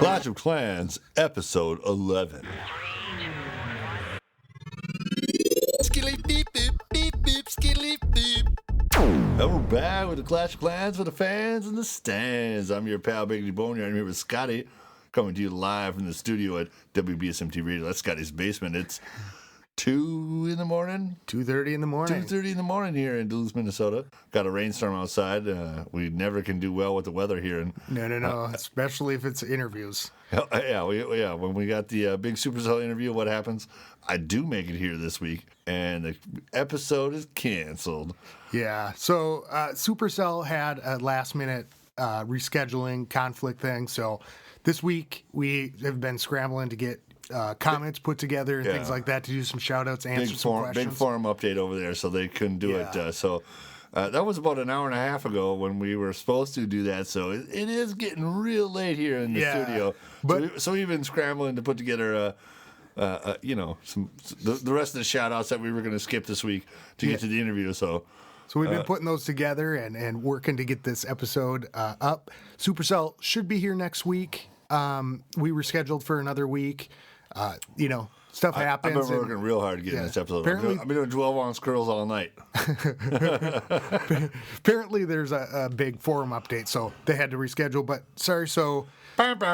Clash of Clans, Episode 11. And we're back with the Clash of Clans for the fans in the stands. I'm your pal, Big D Boneyard. I'm here with Scotty, coming to you live from the studio at WBSMT Radio. That's Scotty's basement. It's 2 in the morning? 2:30 in the morning. 2:30 in the morning here in Duluth, Minnesota. Got a rainstorm outside. We never can do well with the weather here. No. Especially if it's interviews. Yeah. When we got the big Supercell interview, what happens? I do make it here this week, and the episode is canceled. Yeah. So Supercell had a last-minute rescheduling conflict thing. So this week we have been scrambling to get comments put together, things like that, to do some shout-outs, answer some questions. Big forum update over there, so they couldn't do it. That was about an hour and a half ago when we were supposed to do that, so it is getting real late here in the studio. But so we've been scrambling to put together the rest of the shout-outs that we were going to skip this week to get to the interview. So we've been putting those together and working to get this episode up. Supercell should be here next week. We were scheduled for another week. Stuff happens. I've been working real hard getting this episode. I've been doing 12-ounce curls all night. Apparently, there's a big forum update, so they had to reschedule. But sorry, so that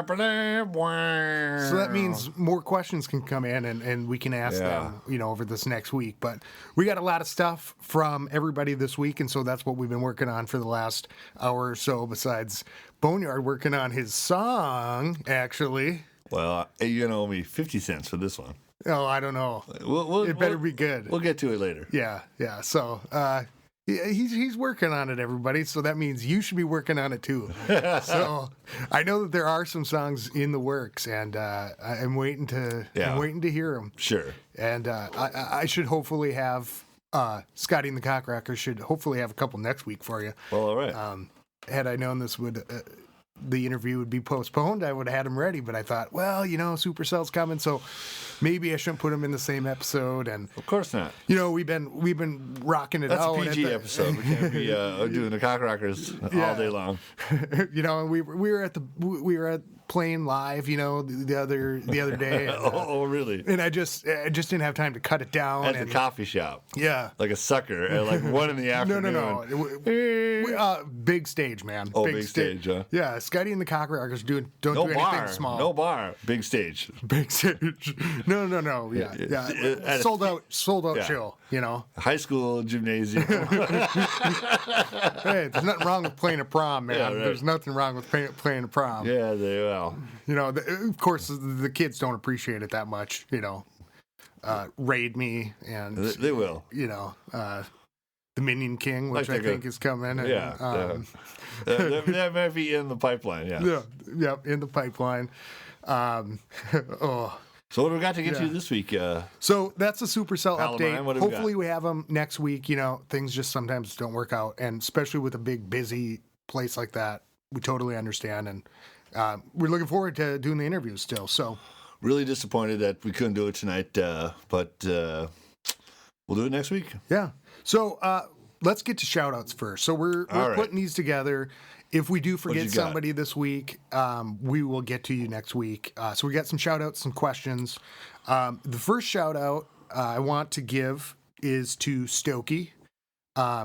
means more questions can come in, and we can ask them, over this next week. But we got a lot of stuff from everybody this week, and so that's what we've been working on for the last hour or so. Besides Boneyard working on his song, actually. Well, you owe me 50 cents for this one. Oh, I don't know. It better be good. We'll get to it later. Yeah. So he's working on it, everybody. So that means you should be working on it too. So I know that there are some songs in the works, and I'm waiting to hear them. Sure. And I should hopefully have Scotty and the Cockrockers should hopefully have a couple next week for you. Well, all right. Had I known this would. The interview would be postponed, I would have had him ready, but I thought, Supercell's coming, so maybe I shouldn't put him in the same episode. And of course not. We've been rocking it out. That's a PG episode. We can't be doing the Cockrockers all day long. We were at playing live, the other day. And, oh, really? And I just didn't have time to cut it down. At the coffee shop. Yeah. Like a sucker at like 1 in the afternoon. No. Big stage, man. Oh, big stage, huh? Yeah, Scotty and the Cockrockers don't do anything small. No bar. Big stage. Big stage. No. Yeah. Sold out show, High school gymnasium. Hey, there's nothing wrong with playing a prom, man. Yeah, right. There's nothing wrong with playing a prom. Yeah, they will. Of course, the kids don't appreciate it that much, raid me and... They will. The Minion King, which I think is coming. And, that might be in the pipeline, Yeah, in the pipeline. So what do we got to get to this week? So that's the Supercell update. Hopefully we have them next week. Things just sometimes don't work out, and especially with a big, busy place like that, we totally understand. And we're looking forward to doing the interviews still. So really disappointed that we couldn't do it tonight, but we'll do it next week. Yeah. So let's get to shout-outs first. So we're putting these together. If we do forget somebody this week, we will get to you next week. So we got some shout-outs, some questions. The first shout-out I want to give is to Stokey.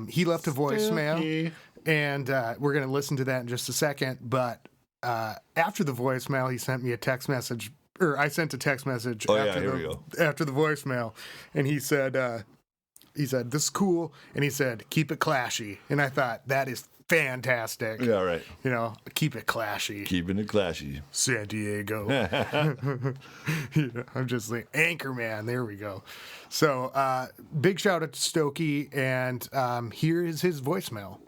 He left a voicemail, and we're going to listen to that in just a second. But after the voicemail, he sent me a text message, or I sent a text message after the voicemail, and he said, this is cool, and he said, keep it clashy. And I thought, that is fantastic. Yeah, right. Keep it clashy. Keeping it clashy. San Diego. I'm just like, Anchorman. There we go. So, big shout out to Stokey, and here is his voicemail.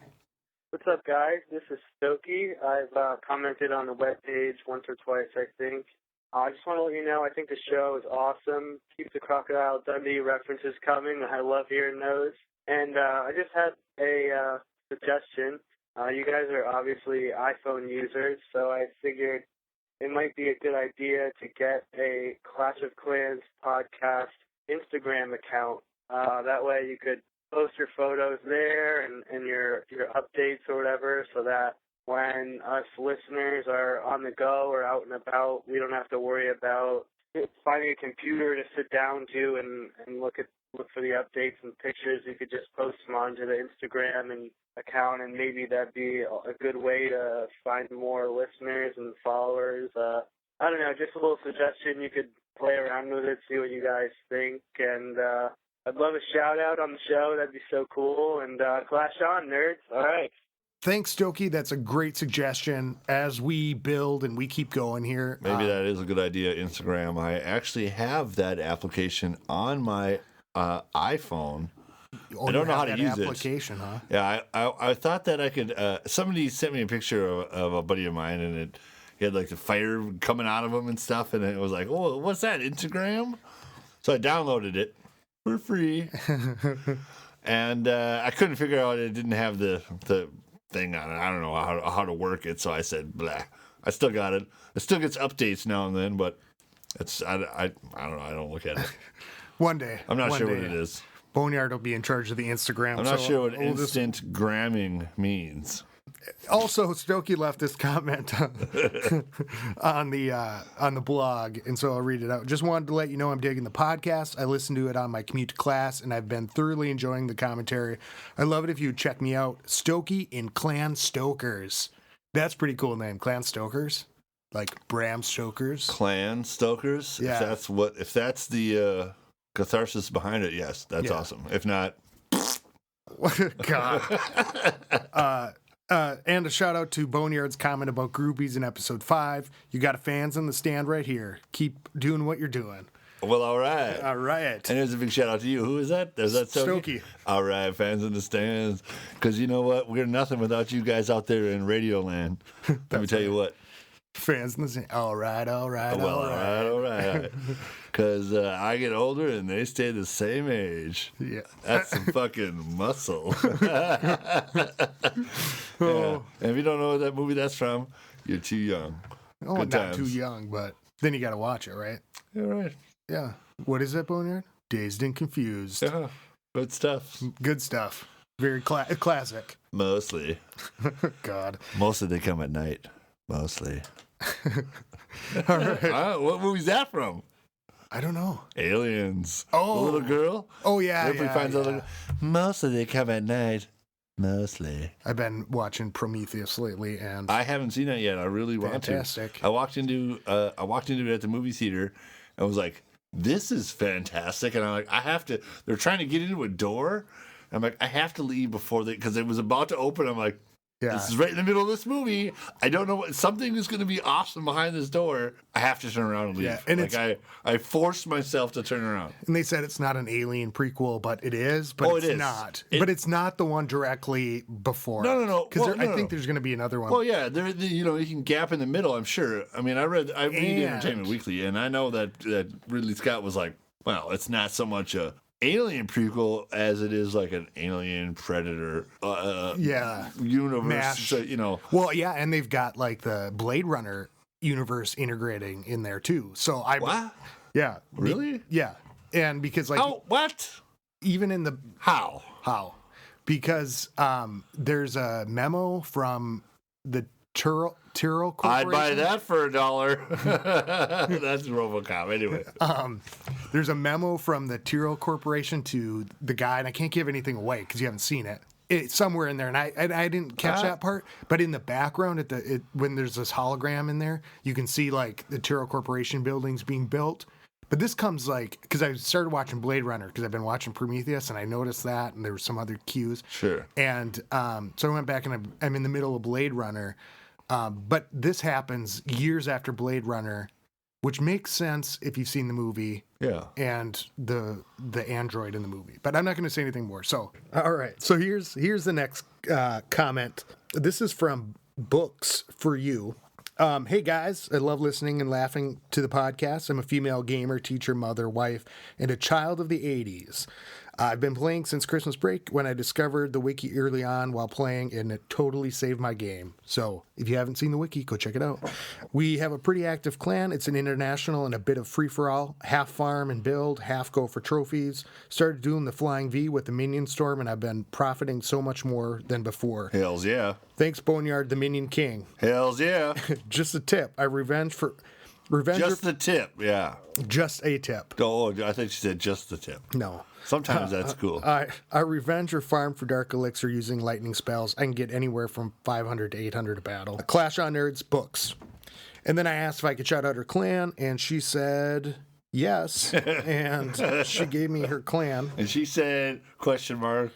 What's up, guys? This is Stokey. I've commented on the webpage once or twice, I think. I just want to let you know I think the show is awesome. Keep the Crocodile Dundee references coming. I love hearing those. And I just had a suggestion. You guys are obviously iPhone users, so I figured it might be a good idea to get a Clash of Clans podcast Instagram account. That way you could post your photos there and your updates or whatever, so that when us listeners are on the go or out and about, we don't have to worry about finding a computer to sit down to and look for the updates and pictures. You could just post them onto the Instagram and account, and maybe that'd be a good way to find more listeners and followers. I don't know, just a little suggestion. You could play around with it, see what you guys think, and I'd love a shout out on the show. That'd be so cool. And clash on, nerds. All right. Thanks, Stokey. That's a great suggestion. As we build and we keep going here, maybe that is a good idea. Instagram. I actually have that application on my iPhone. I don't know how to use application, it. Huh? Yeah, I thought that I could. Somebody sent me a picture of a buddy of mine, and he had like the fire coming out of him and stuff, and it was like, oh, what's that, Instagram? So I downloaded it for free, and I couldn't figure out it didn't have the thing on it. I don't know how to work it, so I said, blah. I still got it. It still gets updates now and then, but I don't know. I don't look at it. One day. I'm not sure what it is. Boneyard will be in charge of the Instagram. I'm not sure what instant gramming means. Also, Stokey left this comment on the blog, and so I'll read it out. Just wanted to let you know I'm digging the podcast. I listen to it on my commute to class, and I've been thoroughly enjoying the commentary. I love it if you would check me out. Stokey in Clan Stokers. That's a pretty cool name, Clan Stokers. Like Bram Stoker's. Clan Stokers? Yeah. If that's the catharsis behind it, yes, that's awesome. If not, God. And a shout out to Boneyard's comment about groupies in episode 5. You got fans in the stand right here. Keep doing what you're doing. Well, all right. All right. And here's a big shout out to you. Who is that? Is that Stokey? All right, fans in the stands. Because you know what? We're nothing without you guys out there in Radio Land. Let me tell you what. Fans in the stand. All right. All right. Because I get older and they stay the same age. Yeah. That's some fucking muscle. Yeah. And if you don't know what that movie that's from, you're too young. Oh, Good not times. too young, but then you got to watch it, right? Yeah, right. Yeah. What is that, Boneyard? Dazed and Confused. Yeah. Good stuff. Good stuff. Very classic. Mostly. God. Mostly they come at night. Mostly. All right. What movie's that from? I don't know. Aliens. Oh. The little girl? Oh, yeah. Everybody finds out. Mostly they come at night. Mostly. I've been watching Prometheus lately, and I haven't seen that yet. I really want to. Fantastic. I walked into it at the movie theater and was like, this is fantastic. And I'm like, I have to. They're trying to get into a door. I'm like, I have to leave before because it was about to open. I'm like, yeah. This is right in the middle of this movie. I don't know something is going to be awesome behind this door. I have to turn around and leave. Yeah, and I forced myself to turn around. And they said it's not an Alien prequel, but it is. But it's not. But it's not the one directly before. No. Because I think there's going to be another one. Well, yeah, you can gap in the middle. I'm sure. I mean, I read Entertainment Weekly, and I know that Ridley Scott was like, well, it's not so much a Alien prequel as it is like an Alien Predator universe. Mash. So, Well, yeah, and they've got like the Blade Runner universe integrating in there too. So what? Yeah. Really? Yeah. And because like what? Even in the How? Because there's a memo from the Tyrrell Corporation. I'd buy that for $1. That's RoboCop. Anyway. There's a memo from the Tyrrell Corporation to the guy, and I can't give anything away because you haven't seen it. It's somewhere in there, and I didn't catch that part. But in the background, when there's this hologram in there, you can see like the Tyrrell Corporation buildings being built. But this comes like because I started watching Blade Runner because I've been watching Prometheus, and I noticed that, and there were some other cues. Sure. And so I went back, and I'm in the middle of Blade Runner. But this happens years after Blade Runner, which makes sense if you've seen the movie. Yeah. And the android in the movie. But I'm not going to say anything more. So, all right. So here's the next comment. This is from Books for You. Hey guys, I love listening and laughing to the podcast. I'm a female gamer, teacher, mother, wife, and a child of the 80s. I've been playing since Christmas break when I discovered the wiki early on while playing, and it totally saved my game. So if you haven't seen the wiki, go check it out. We have a pretty active clan. It's an international and a bit of free-for-all. Half farm and build, half go for trophies. Started doing the Flying V with the Minion Storm, and I've been profiting so much more than before. Hells yeah. Thanks, Boneyard, the Minion King. Hells yeah. Just a tip. Just the tip, yeah. Just a tip. Oh, I think she said just the tip. No. Sometimes that's cool. I revenge or farm for Dark Elixir using lightning spells. I can get anywhere from 500 to 800 a battle. Clash on Nerds books. And then I asked if I could shout out her clan, and she said yes. And she gave me her clan. And she said, question mark,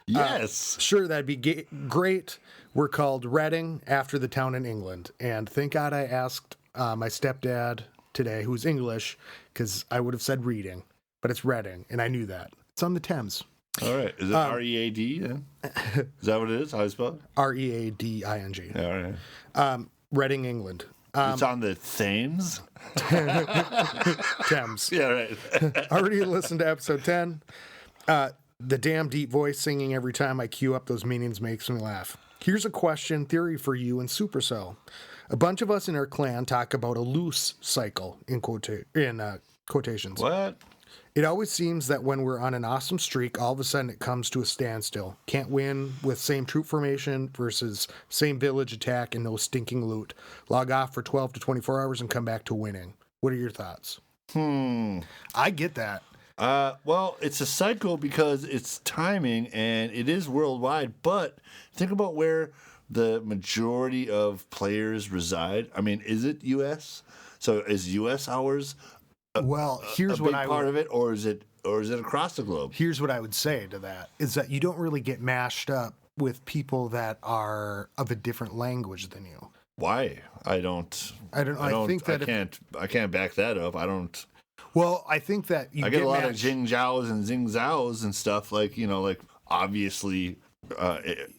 yes. Sure, that'd be great. We're called Reading, after the town in England. And thank God I asked my stepdad today, who's English, because I would have said reading. But it's Reading, and I knew that. It's on the Thames. All right. Is it R-E-A-D then? Is that what it is? How you spell it? R-E-A-D-I-N-G. All right. Reading, England. It's on the Thames? Thames. Yeah, right. Already listened to episode 10. The damn deep voice singing every time I queue up those minions makes me laugh. Here's a question theory for you and Supercell. A bunch of us in our clan talk about a loose cycle in quotations. What? It always seems that when we're on an awesome streak, all of a sudden it comes to a standstill. Can't win with same troop formation versus same village attack and no stinking loot. Log off for 12 to 24 hours and come back to winning. What are your thoughts? I get that. Well, it's a cycle because it's timing and it is worldwide, but think about where the majority of players reside. I mean, is it U.S.? So is U.S. hours here's a what big part of it, or is it across the globe? Here's what I would say to that is that you don't really get mashed up with people that are of a different language than you. Why? I can't back that up. I don't. Well, I think that I get a lot of Jing Zhaos and Zing Zhaos and stuff like obviously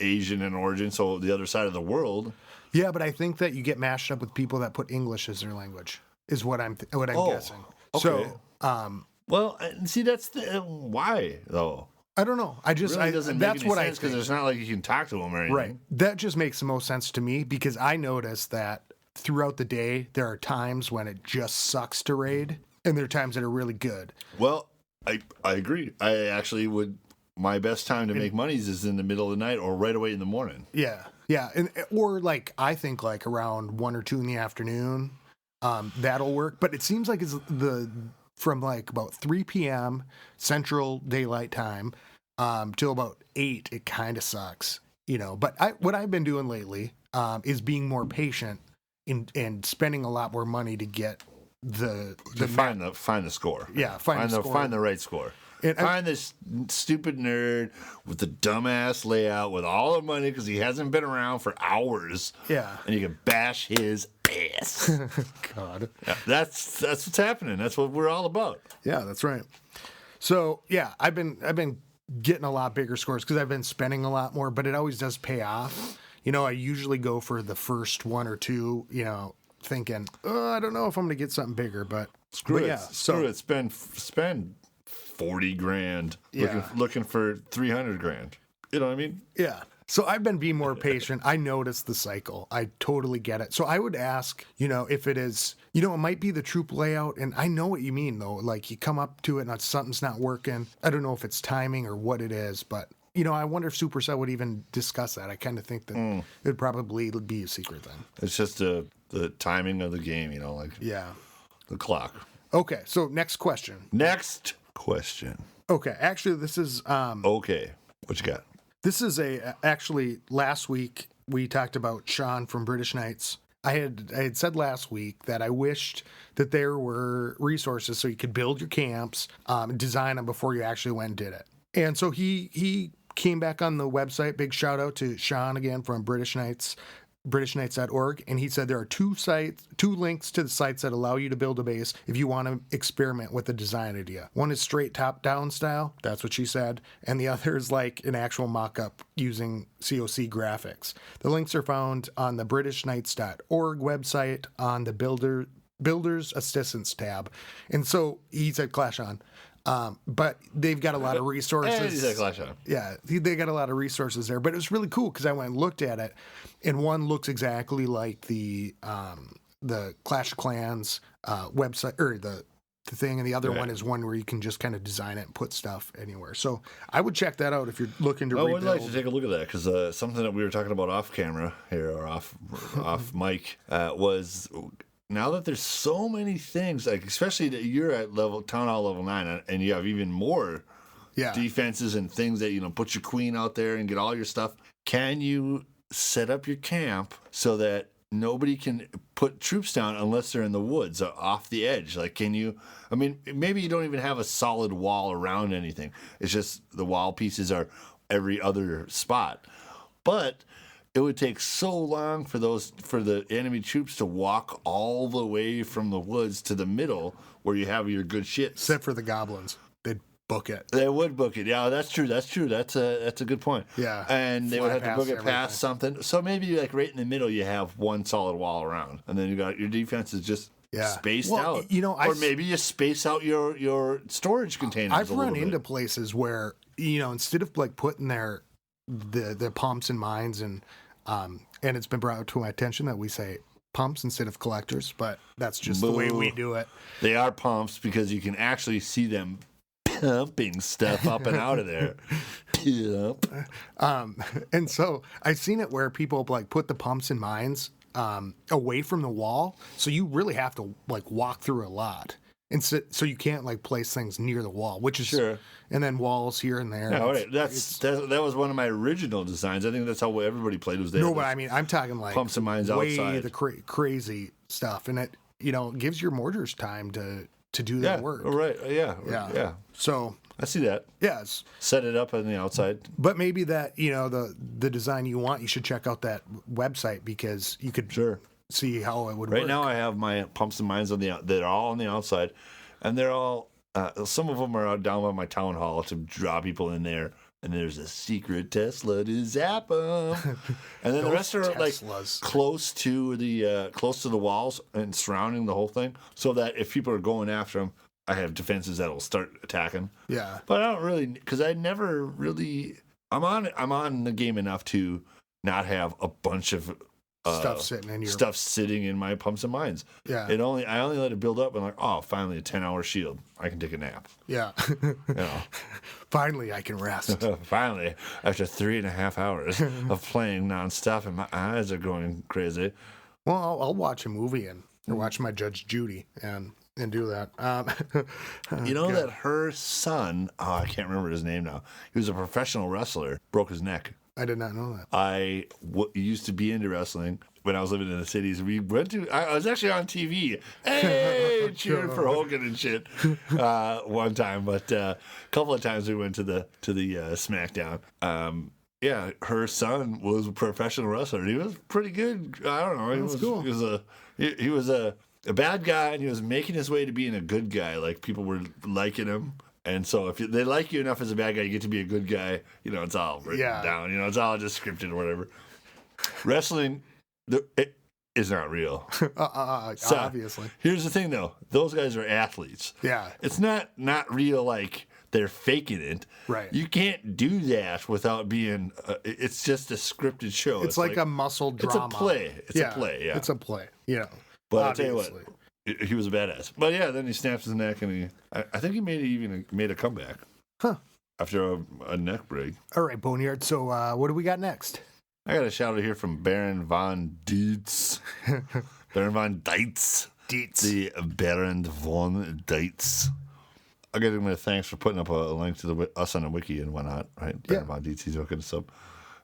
Asian in origin, so the other side of the world. Yeah, but I think that you get mashed up with people that put English as their language. Is what I'm guessing. Okay. So, well, see, that's why though. I don't know. I just really doesn't that's make any what sense because it's not like you can talk to them or anything. Right. That just makes the most sense to me because I noticed that throughout the day there are times when it just sucks to raid, and there are times that are really good. Well, I agree. I actually would. My best time to make monies is in the middle of the night or right away in the morning. Yeah, or I think around 1 or 2 in the afternoon. That'll work, but it seems like it's from about 3 p.m. Central Daylight Time till about 8. It kind of sucks, But what I've been doing lately is being more patient and spending a lot more money to get find the score. Yeah, find the right score. Find this stupid nerd with the dumbass layout with all the money because he hasn't been around for hours. Yeah, and you can bash his ass. God, yeah, that's what's happening. That's what we're all about. Yeah, that's right. So yeah, I've been getting a lot bigger scores because I've been spending a lot more, but it always does pay off. I usually go for the first 1 or 2. Thinking, I don't know if I'm going to get something bigger, but screw it. Yeah, screw it. Spend $40,000 looking for $300,000. You know what I mean? Yeah. So I've been being more patient. I noticed the cycle. I totally get it. So I would ask, if it is, it might be the troop layout. And I know what you mean, though. Like you come up to it and something's not working. I don't know if it's timing or what it is, but, I wonder if Supercell would even discuss that. I kind of think that it'd probably be a secret thing. It's just the timing of the game, the clock. Okay. So next question. Okay. Actually, this is... okay. What you got? This is actually, last week, we talked about Sean from British Knights. I had said last week that I wished that there were resources so you could build your camps, design them before you actually went and did it. And so he came back on the website. Big shout out to Sean again from British Knights. BritishKnights.org, and he said there are 2 links to the sites that allow you to build a base if you want to experiment with a design idea. One is straight top-down style, that's what she said, and the other is like an actual mock-up using COC graphics. The links are found on the BritishKnights.org website on the Builders Assistance tab. And so he said, Clash on. But they've got a lot of resources. And he's at Clash on. Yeah, they got a lot of resources there. But it was really cool because I went and looked at it, and one looks exactly like the Clash of Clans website or the thing, and the other one is one where you can just kind of design it and put stuff anywhere. So I would check that out if you're looking to rebuild. I would like to take a look at that because something that we were talking about off camera here or off mic was now that there's so many things, like especially that you're at Town Hall level 9 and you have even more defenses and things that put your queen out there and get all your stuff. Can you set up your camp so that nobody can put troops down unless they're in the woods off the edge? Like, can you? I mean, maybe you don't even have a solid wall around anything. It's just the wall pieces are every other spot. But it would take so long for the enemy troops to walk all the way from the woods to the middle where you have your good shit. Except for the goblins. They'd book it. They would book it. Yeah, that's true. That's a good point. Yeah. And they would have to book it past something. So maybe like right in the middle you have one solid wall around. And then you got your defense is just spaced out. Or maybe you space out your storage containers. I've run into places where, instead of like putting the pumps and mines and it's been brought to my attention that we say pumps instead of collectors, but that's just the way we do it. They are pumps because you can actually see them pumping stuff up and out of there. And so I've seen it where people like put the pumps and mines away from the wall, so you really have to like walk through a lot, and so you can't like place things near the wall, which is sure. And then walls here and there. No, right. That was one of my original designs. I think that's how everybody played was there. No, but I mean I'm talking like pumps and mines way outside. The crazy stuff, and it gives your mortars time to do their work. Right. Yeah. So I see that. Yes. Set it up on the outside. But maybe that, the design you want, you should check out that website because you could see how it would work. Right now I have my pumps and mines they're all on the outside, and they're all some of them are out down by my town hall to draw people in there. And there's a secret Tesla to zap them. And then the rest are like close to the walls and surrounding the whole thing, so that if people are going after them, I have defenses that will start attacking. Yeah. But I don't really, because I never really. I'm on the game enough to not have a bunch of stuff sitting in my pumps and mines. Yeah. I only let it build up and like, oh, finally a 10-hour shield. I can take a nap. Yeah. Finally I can rest. Finally, after 3.5 hours of playing nonstop and my eyes are going crazy. Well, I'll watch a movie or watch my Judge Judy and do that. That her son, I can't remember his name now. He was a professional wrestler, broke his neck. I did not know that. I used to be into wrestling when I was living in the cities. I was actually on TV, cheering for Hogan and shit one time, but a couple of times we went to the SmackDown. Her son was a professional wrestler. He was pretty good. I don't know. He was a bad guy, and he was making his way to being a good guy. Like people were liking him. And so if they like you enough as a bad guy, you get to be a good guy. It's all written down. It's all just scripted or whatever. Wrestling, it is not real. Obviously. Here's the thing, though. Those guys are athletes. Yeah. It's not real like they're faking it. Right. You can't do that without being... it's just a scripted show. It's like a muscle drama. It's a play. It's a play. But I'll tell you what. He was a badass. But yeah, then he snaps his neck, and I think he made a comeback. Huh. After a neck break. All right, Boneyard. So what do we got next? I got a shout out here from Baron von Dietz. Baron von Dietz. The Baron von Dietz. I'll give him a thanks for putting up a link to us on the wiki and whatnot, right? Baron von Dietz, he's hooking us up.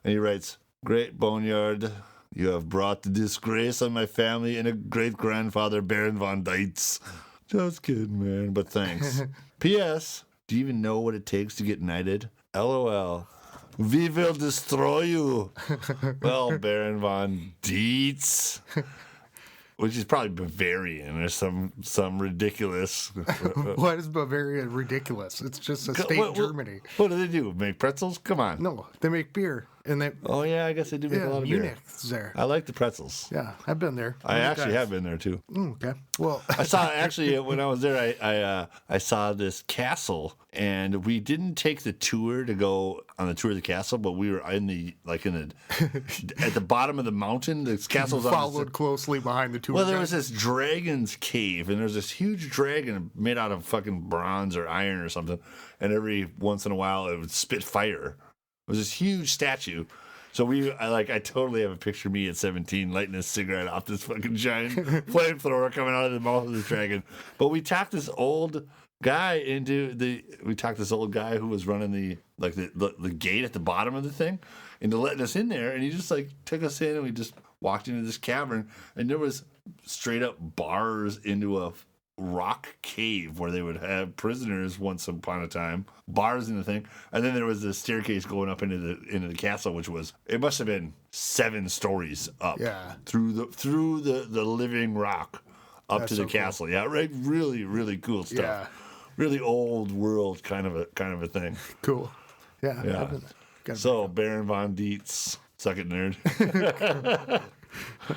And he writes, "Great Boneyard. You have brought the disgrace on my family and a great-grandfather, Baron von Dietz." Just kidding, man, but thanks. P.S. Do you even know what it takes to get knighted? LOL. We will destroy you. Well, Baron von Dietz. Which is probably Bavarian or some ridiculous. What is Bavaria ridiculous? It's just a state of Germany. What do they do? Make pretzels? Come on. No, they make beer And they, oh yeah, I guess they do make a lot of beer. Munich's there. I like the pretzels. Yeah, I've been there. I actually have been there too. Okay. Well, I saw actually when I was there, I saw this castle, and we didn't take the tour to go on the tour of the castle, but we were at the bottom of the mountain. This castle's followed closely behind the tour. Well, there was this dragon's cave, and there's this huge dragon made out of fucking bronze or iron or something, and every once in a while it would spit fire. It was this huge statue. So I totally have a picture of me at 17 lighting a cigarette off this fucking giant flamethrower coming out of the mouth of this dragon. But we talked this old guy this old guy who was running the gate at the bottom of the thing into letting us in there, and he just like took us in, and we just walked into this cavern, and there was straight up bars into a rock cave where they would have prisoners once upon a time, bars in the thing, and then there was this staircase going up into the castle, which must have been 7 stories up, through the living rock up to the castle. Cool. Yeah, right. Really, really cool stuff. Yeah. Really old world kind of a thing. Cool. Yeah. So Baron Von Dietz, suck it, nerd.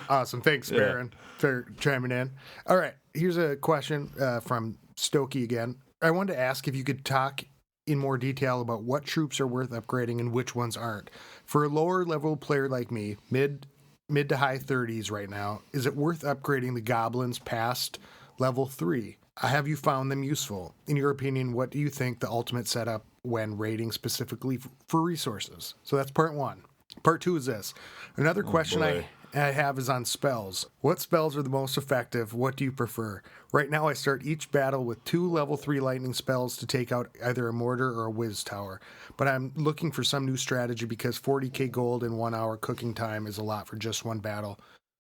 Awesome. Thanks, Baron, for chiming in. All right. Here's a question from Stokey again. I wanted to ask if you could talk in more detail about what troops are worth upgrading and which ones aren't. For a lower level player like me, mid to high 30s right now, is it worth upgrading the goblins past level 3? Have you found them useful? In your opinion, what do you think the ultimate setup when raiding specifically for resources? So that's part 1. Part 2 is this. Another question I have is on spells. What spells are the most effective? What do you prefer? Right now I start each battle with 2 level 3 lightning spells to take out either a mortar or a whiz tower. But I'm looking for some new strategy because 40k gold in 1 hour cooking time is a lot for just one battle,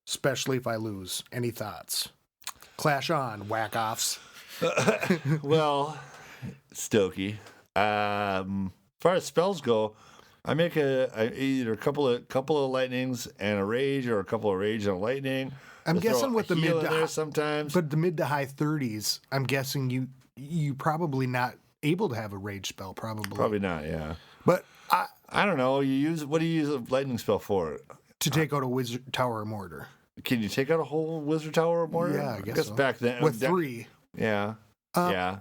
especially if I lose. Any thoughts? Clash on, whack-offs. Well, Stokey. As far as spells go, I make either a couple of lightnings and a rage, or a couple of rage and a lightning. I'm guessing with the mid to sometimes, but the mid to high 30s, I'm guessing you probably not able to have a rage spell. Probably not. Yeah, but I don't know. What do you use a lightning spell for? To take out a wizard tower or mortar. Can you take out a whole wizard tower or mortar? Yeah, I guess so. Back then with 3. Yeah. Yeah.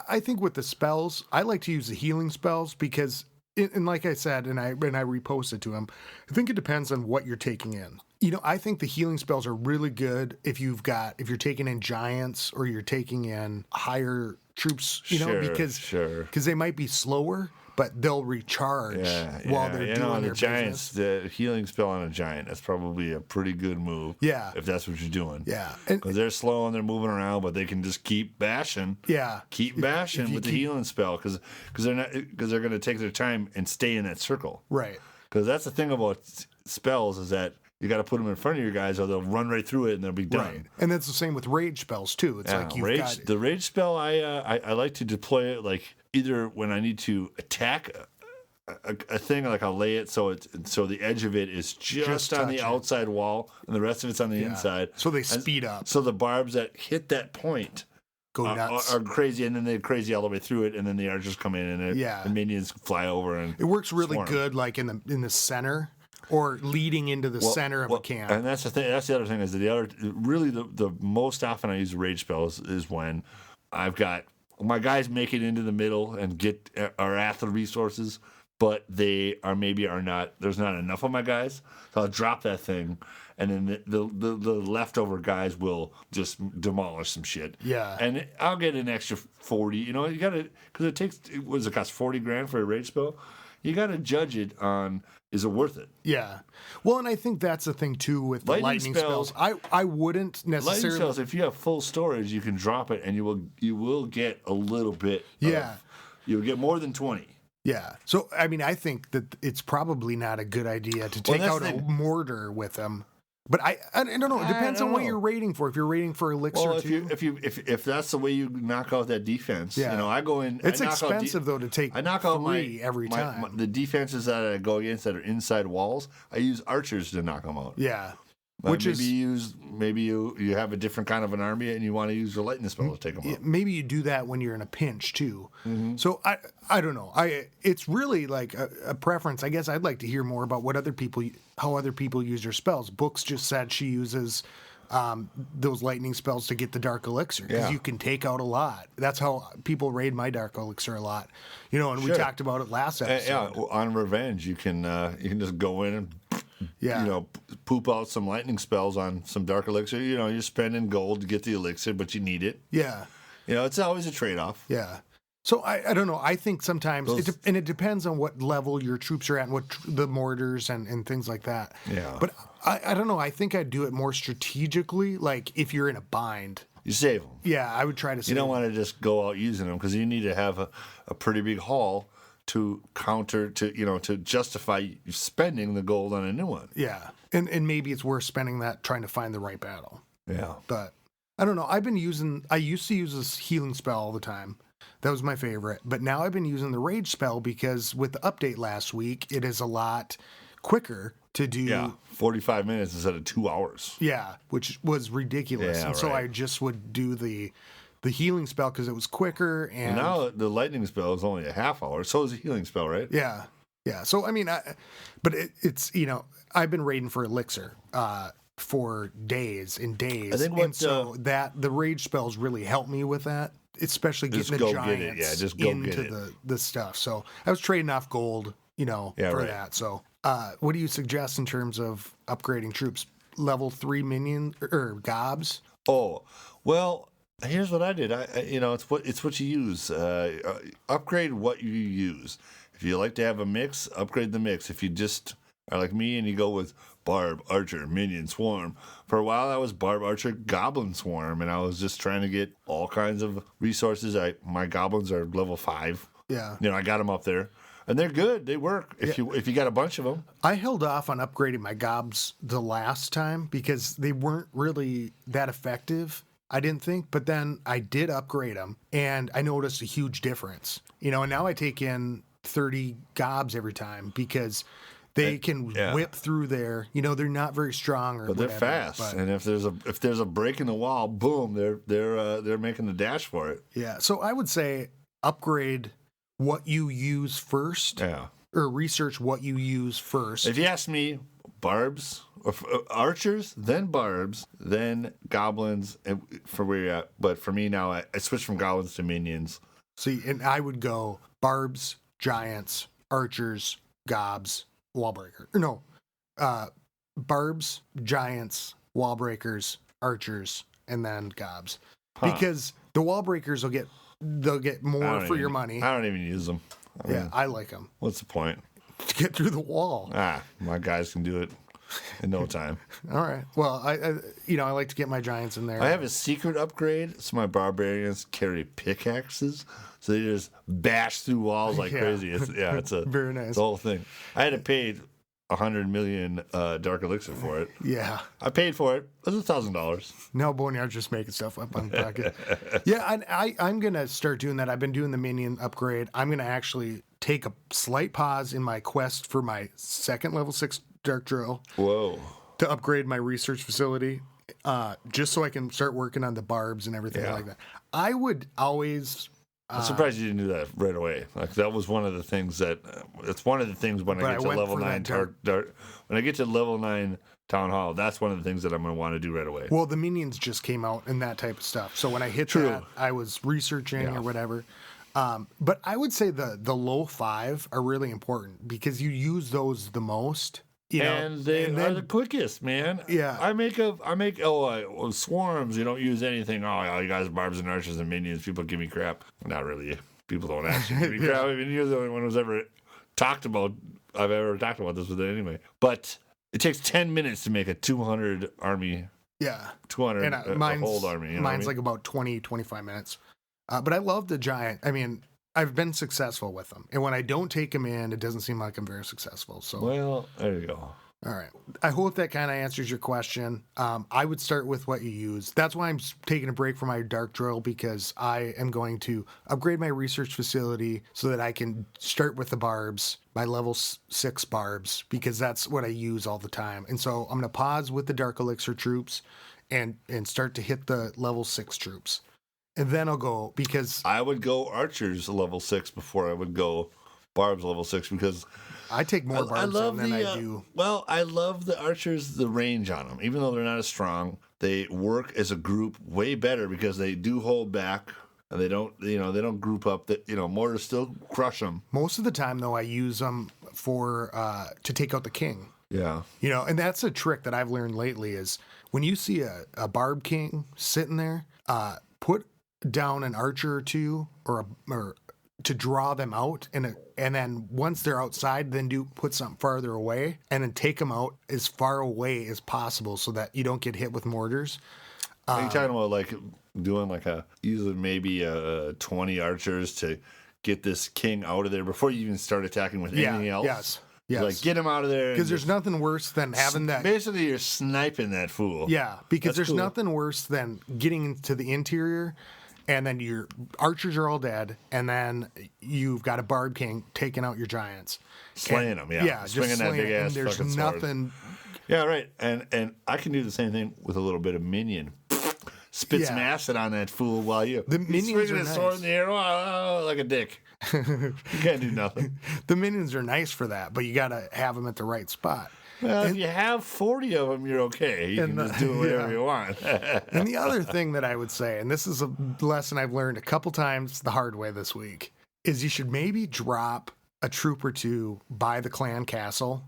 I think with the spells, I like to use the healing spells because. And like I said, and I reposted to him, I think it depends on what you're taking in. I think the healing spells are really good if you're taking in giants or you're taking in higher troops, because they might be slower, but they'll recharge while they're doing their giants, business. The healing spell on a giant, that's probably a pretty good move. Yeah. If that's what you're doing. Yeah. Because they're slow and they're moving around, but they can just keep bashing. Yeah. Keep bashing with the healing spell because they're going to take their time and stay in that circle. Right. Because that's the thing about spells is that you got to put them in front of your guys, or they'll run right through it and they'll be done. Right. And that's the same with rage spells too. It's like the rage spell. I like to deploy it like either when I need to attack a thing, like I'll lay it so the edge of it is just on the outside wall, and the rest of it's on the inside. So they speed up. So the barbs that hit that point go nuts. Are crazy, and then they're crazy all the way through it, and then the archers come in, and the minions fly over, and it works really good, like in the center. Or leading into the center of a camp. And that's the thing. That's the other thing is that the most often I use rage spells is when I've got my guys make it into the middle and are at the resources, but they are not. There's not enough of my guys, so I'll drop that thing, and then the leftover guys will just demolish some shit. Yeah, and I'll get an extra 40. You got to because it takes. What does it cost? $40,000 for a rage spell. You got to judge it on. Is it worth it? Yeah. Well, and I think that's the thing, too, with the lightning spells. I wouldn't necessarily... Lightning spells, if you have full storage, you can drop it, and you will get a little bit you'll get more than 20. Yeah. So, I mean, I think that it's probably not a good idea to take out a mortar with them. But I don't know. It depends on what you're rating for. If you're rating for elixir, if that's the way you knock out that defense, I go in. It's expensive though to take. I knock out 3 every time. The defenses that I go against that are inside walls, I use archers to knock them out. Yeah. Maybe you have a different kind of an army and you want to use your lightning spell to take them out. Maybe you do that when you're in a pinch too. Mm-hmm. So I don't know. It's really like a preference. I guess I'd like to hear more about how other people use their spells. Books just said she uses those lightning spells to get the dark elixir because you can take out a lot. That's how people raid my dark elixir a lot. And we talked about it last episode. On revenge, you can just go in and poop out some lightning spells on some dark elixir. You're spending gold to get the elixir, but you need it. Yeah. It's always a trade-off. Yeah. So I don't know. I think sometimes it depends on what level your troops are at and what the mortars and things like that. Yeah. But I don't know. I think I'd do it more strategically. Like if you're in a bind, you save them. Yeah, I would try to. You don't want to just go out using them because you need to have a pretty big haul to counter to justify spending the gold on a new one. Yeah, and maybe it's worth spending that trying to find the right battle. Yeah. But I don't know. I used to use this healing spell all the time. That was my favorite. But now I've been using the rage spell because with the update last week, it is a lot quicker to do. Yeah, 45 minutes instead of 2 hours. Yeah, which was ridiculous. Yeah, and so I just would do the healing spell because it was quicker. And now the lightning spell is only a half hour. So is the healing spell, right? Yeah. Yeah. So, I mean, but it's, I've been raiding for elixir for days and days. I think the rage spells really helped me with that. Especially getting the giants into the stuff. So I was trading off gold, for that. So what do you suggest in terms of upgrading troops? Level 3 minion or gobs? Oh, well, here's what I did. It's what you use. Upgrade what you use. If you like to have a mix, upgrade the mix. If you just are like me and you go with Barb, Archer, Minion, Swarm. For a while, I was Barb, Archer, Goblin, Swarm, and I was just trying to get all kinds of resources. My Goblins are level 5. Yeah. I got them up there, and they're good. They work if you got a bunch of them. I held off on upgrading my Gobs the last time because they weren't really that effective, I didn't think. But then I did upgrade them, and I noticed a huge difference. And now I take in 30 Gobs every time because they can whip through there. They're not very strong, but they're fast. And if there's a break in the wall, boom, they're making the dash for it. Yeah. So I would say upgrade what you use first. Yeah. Or research what you use first. If you ask me, barbs, archers, then barbs, then goblins, and for where you're at. But for me now, I switched from goblins to minions. See, and I would go barbs, giants, archers, gobs, wallbreaker. No, barbs, giants, wallbreakers, archers, and then gobs. Because the wallbreakers they'll get more for your money. I don't even use them. I like them. What's the point? To get through the wall. My guys can do it in no time. All right. Well, I like to get my giants in there. I have a secret upgrade, so my barbarians carry pickaxes, so they just bash through walls like crazy. It's a very nice. It's the whole thing. I had to pay 100 million dark elixir for it. Yeah, I paid for it. It was $1,000. No, Boneyard's just making stuff up on the pocket. Yeah, I'm gonna start doing that. I've been doing the minion upgrade. I'm gonna actually take a slight pause in my quest for my second level 6 dark drill. Whoa! To upgrade my research facility, just so I can start working on the barbs and everything like that. I would always. I'm surprised you didn't do that right away. Like that was one of the things that it's one of the things when I get to level 9 when I get to level 9 town hall, that's one of the things that I'm going to want to do right away. Well, the minions just came out and that type of stuff. So when I hit that, I was researching or whatever. But I would say the low 5 are really important because you use those the most. And they are the quickest, man. Yeah. I make swarms. You don't use anything. Oh, you guys, barbs and archers and minions. People give me crap. Not really. People don't actually give me crap. I mean, you're the only one who's ever talked about. I've ever talked about this with it anyway. But it takes 10 minutes to make a 200 army. Yeah. 200 hold army. Mine's like about 20, 25 minutes. But I love the giant. I mean, I've been successful with them. And when I don't take them in, it doesn't seem like I'm very successful. So well, there you go. All right. I hope that kind of answers your question. I would start with what you use. That's why I'm taking a break from my dart drill, because I am going to upgrade my research facility so that I can start with the barbs, my level 6 barbs, because that's what I use all the time. And so I'm going to pause with the Dark Elixir troops and start to hit the level 6 troops. And then I'll go, because I would go archers level 6 before I would go barbs level 6, because I take more barbs than I do. Well, I love the archers, the range on them. Even though they're not as strong, they work as a group way better because they do hold back and they don't group up. That mortars still crush them. Most of the time, though, I use them for to take out the king. Yeah. And that's a trick that I've learned lately is when you see a barb king sitting there, put down an archer or two or to draw them out, and then once they're outside, then put something farther away, and then take them out as far away as possible so that you don't get hit with mortars. Are you talking about like doing using maybe 20 archers to get this king out of there before you even start attacking with anything else? Yes. Like get him out of there. Because there's nothing worse than having that. Basically, you're sniping that fool. Yeah, because That's there's cool. nothing worse than getting into the interior, and then your archers are all dead, and then you've got a barb king taking out your giants, Slaying them. Yeah, just swinging that slaying big them, ass and there's fucking sword. nothing. Yeah, right. And I can do the same thing with a little bit of minion. Spit some acid on that fool while The he's minions swinging are his sword nice. in the air like a dick. You can't do nothing. The minions are nice for that, but you got to have them at the right spot. Well, if you have 40 of them, you're okay. You can just do whatever you want. And the other thing that I would say, and this is a lesson I've learned a couple times the hard way this week, is you should maybe drop a troop or two by the clan castle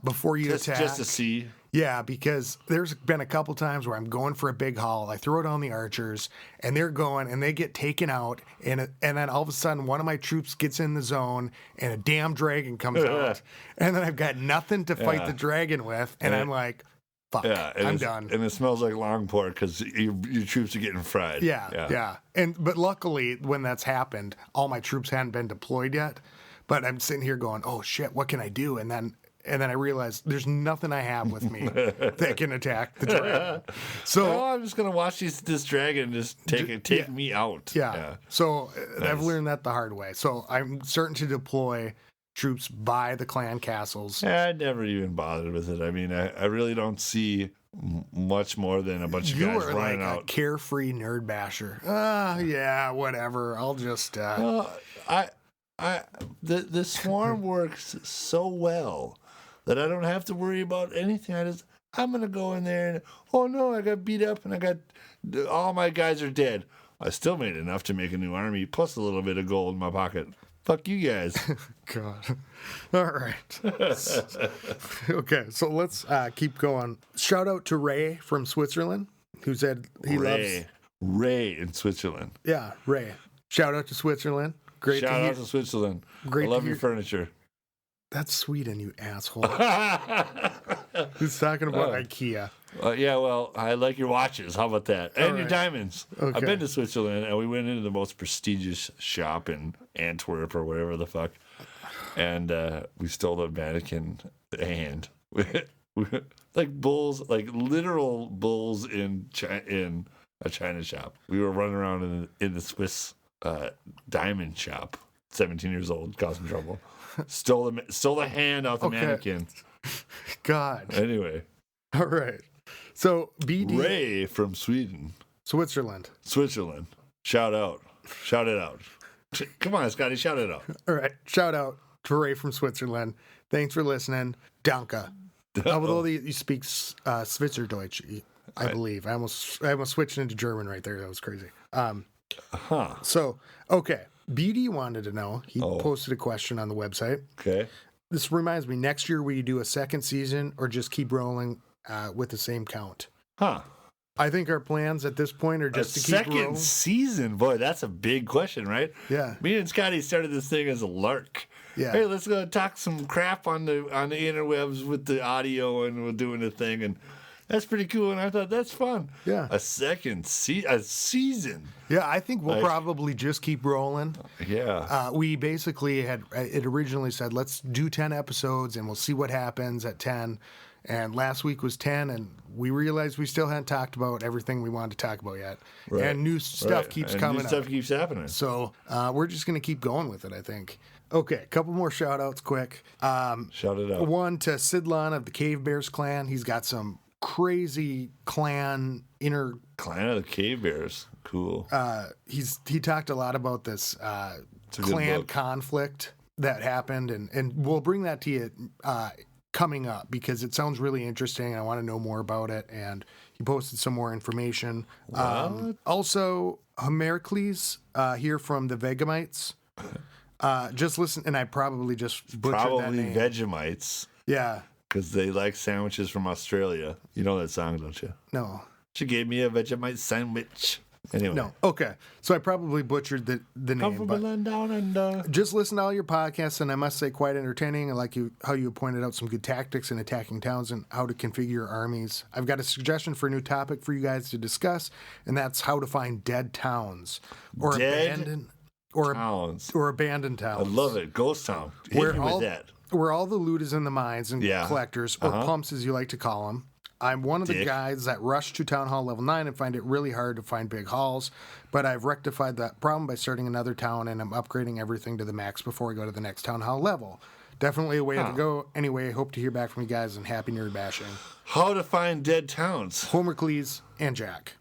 before you attack. Just to see. Yeah, because there's been a couple times where I'm going for a big haul. I throw down the archers, and they're going, and they get taken out, and then all of a sudden, one of my troops gets in the zone, and a damn dragon comes out, and then I've got nothing to fight the dragon with, and I'm like, fuck, I'm done. And it smells like long pork because your troops are getting fried. Yeah. But luckily, when that's happened, all my troops hadn't been deployed yet. But I'm sitting here going, oh shit, what can I do? And then I realized there's nothing I have with me that can attack the dragon. So I'm just gonna watch this dragon just take me out. Yeah. So I've learned that the hard way. So I'm starting to deploy troops by the clan castles. I never even bothered with it. I mean, I really don't see much more than a bunch of You guys are running like out. a carefree nerd basher. Yeah, whatever. I'll just. The swarm works so well that I don't have to worry about anything. I'm gonna go in there and oh no, I got beat up and all my guys are dead. I still made enough to make a new army plus a little bit of gold in my pocket. Fuck you guys. God. All right. Okay, so let's keep going. Shout out to Ray from Switzerland, who said he loves Ray in Switzerland. Yeah, Ray. Shout out to Switzerland. Great Shout to hear. out to Switzerland. Great I love to your hear. furniture. That's Sweden, you asshole. Who's talking about IKEA? Yeah, well, I like your watches. How about that? And your diamonds. Okay. I've been to Switzerland, and we went into the most prestigious shop in Antwerp or whatever the fuck. And we stole the Vatican hand. Like bulls, like literal bulls in a China shop. We were running around in the Swiss diamond shop. 17 years old, causing trouble. Stole the hand off the mannequin. God. Anyway. All right. So BD Ray from Sweden. Switzerland. Shout out. Shout it out. Come on, Scotty, shout it out. All right. Shout out to Ray from Switzerland. Thanks for listening. Danke. Although you speak Schweizerdeutsch, I believe. I almost switched into German right there. That was crazy. So, okay. BD wanted to know. He posted a question on the website. Okay. This reminds me, next year, will you do a second season or just keep rolling with the same count? I think our plans at this point are just to keep rolling. Second season? Boy, that's a big question, right? Yeah. Me and Scotty started this thing as a lark. Yeah. Hey, let's go talk some crap on the interwebs with the audio, and we're doing the thing. And That's pretty cool, and I thought that's fun. Yeah. A season. Yeah, I think we'll probably just keep rolling. Yeah. We basically it originally said, let's do 10 episodes and we'll see what happens at 10. And last week was 10, and we realized we still hadn't talked about everything we wanted to talk about yet. Right. And new stuff keeps coming New stuff keeps happening. So we're just going to keep going with it, I think. Okay, a couple more shout-outs quick. Shout it out. One to Sidlon of the Cave Bears clan. He's got some crazy clan of the Cave Bears. Cool. He talked a lot about this clan conflict that happened, and we'll bring that to you coming up because it sounds really interesting and I want to know more about it. And he posted some more information. Also, Heracles here from the Vegamites. Just listen, and I probably just butchered that name. Vegemites. Yeah. Because they like sandwiches from Australia. You know that song, don't you? No. She gave me a Vegemite sandwich. Anyway. No. Okay. So I probably butchered the name. Come from the land down under. Just listen to all your podcasts, and I must say, quite entertaining. I like how you pointed out some good tactics in attacking towns and how to configure your armies. I've got a suggestion for a new topic for you guys to discuss, and that's how to find dead towns or abandoned towns. I love it. Ghost town. Hit me with that. Where all the loot is in the mines and collectors, or pumps as you like to call them. I'm one of the guys that rush to Town Hall Level 9 and find it really hard to find big halls, but I've rectified that problem by starting another town, and I'm upgrading everything to the max before I go to the next Town Hall level. Definitely a way to go. Anyway, I hope to hear back from you guys, and happy nerd bashing. How to find dead towns. Heracles and Jack.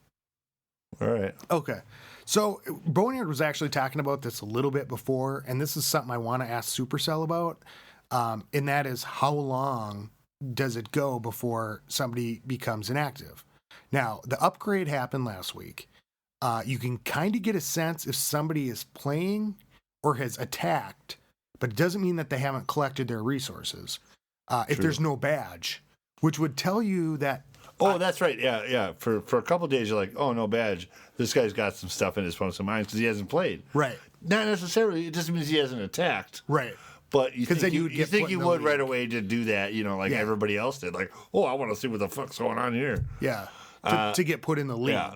All right. Okay. So Boneyard was actually talking about this a little bit before, and this is something I want to ask Supercell about, and that is how long does it go before somebody becomes inactive? Now, the upgrade happened last week. You can kind of get a sense if somebody is playing or has attacked, but it doesn't mean that they haven't collected their resources. If there's no badge, which would tell you that. Oh, that's right. Yeah. For a couple of days, you're like, oh, no badge. This guy's got some stuff in his phone, some mines because he hasn't played. Right. Not necessarily. It just means he hasn't attacked. Right. But you think you would right away to do that, like everybody else did. Like, oh, I want to see what the fuck's going on here. Yeah. To get put in the league. Yeah,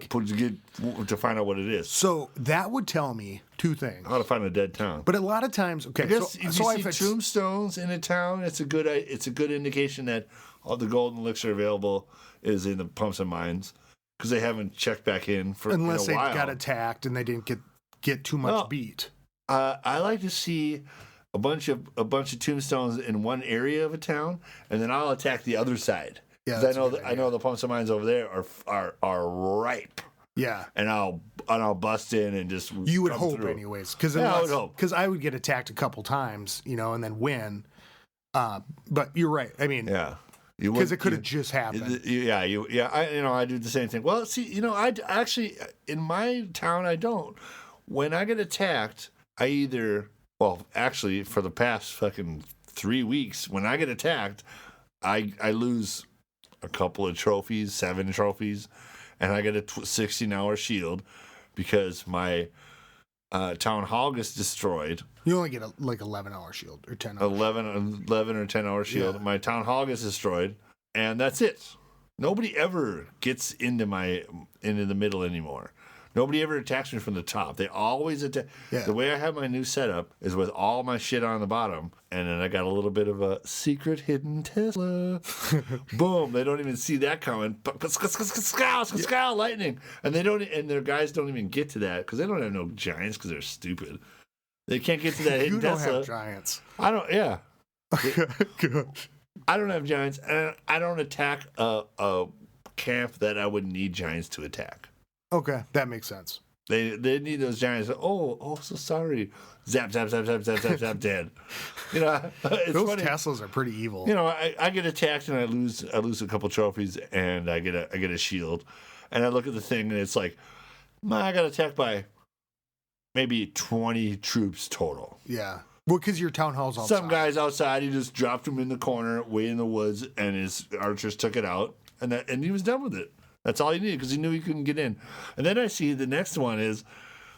to find out what it is. So that would tell me two things. How to find a dead town. But a lot of times, okay. I guess if you see tombstones in a town, it's a good indication that all the gold elixir available is in the pumps and mines because they haven't checked back in for unless in a while. They got attacked and they didn't get too much beat. I like to see a bunch of tombstones in one area of a town, and then I'll attack the other side. Yeah, I know the pumps and mines over there are ripe. Yeah, and I'll bust in and just you would hope through. Anyways, because I would hope because I would get attacked a couple times, and then win. But you're right. I mean, yeah, because it could have just happened. I do the same thing. Well, see, I actually in my town I don't. When I get attacked, actually, for the past fucking 3 weeks, when I get attacked, I lose a couple of trophies, 7 trophies, and I get a 16-hour shield because my town hall gets destroyed. You only get a 11-hour shield or 10-hour 11 or 10-hour shield. Yeah. My town hall gets destroyed, and that's it. Nobody ever gets into the middle anymore. Nobody ever attacks me from the top. They always attack. Yeah. The way I have my new setup is with all my shit on the bottom, and then I got a little bit of a secret hidden Tesla. Boom! They don't even see that coming. Scow, lightning, and their guys don't even get to that because they don't have no giants because they're stupid. They can't get to that hidden Tesla. You don't have giants. I don't. Yeah. Good. I don't have giants, and I don't attack a camp that I would need giants to attack. Okay, that makes sense. They need those giants. Oh, so sorry. Zap, zap, zap, zap, zap, zap, zap, dead. It's those funny. Teslas are pretty evil. I get attacked and I lose a couple trophies and I get a shield, and I look at the thing and it's like, I got attacked by maybe 20 troops total. Yeah. Well, because your town hall's outside. Some guy's outside. He just dropped him in the corner, way in the woods, and his archers took it out, and he was done with it. That's all he needed because he knew he couldn't get in. And then I see the next one is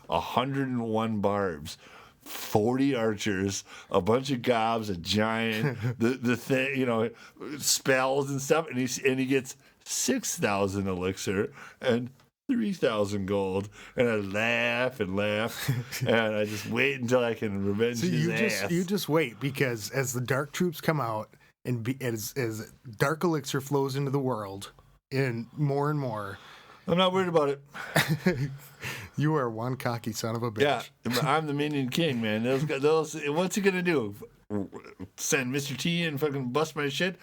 101 barbs, 40 archers, a bunch of gobs, a giant, the thing, spells and stuff, and he gets 6,000 elixir and 3,000 gold, and I laugh and laugh, and I just wait until I can revenge his ass. You just wait, because as the dark troops come out and as dark elixir flows into the world, and more, I'm not worried about it. You are one cocky son of a bitch. Yeah, I'm the minion king, man. Those. What's he gonna do? Send Mr. T and fucking bust my shit?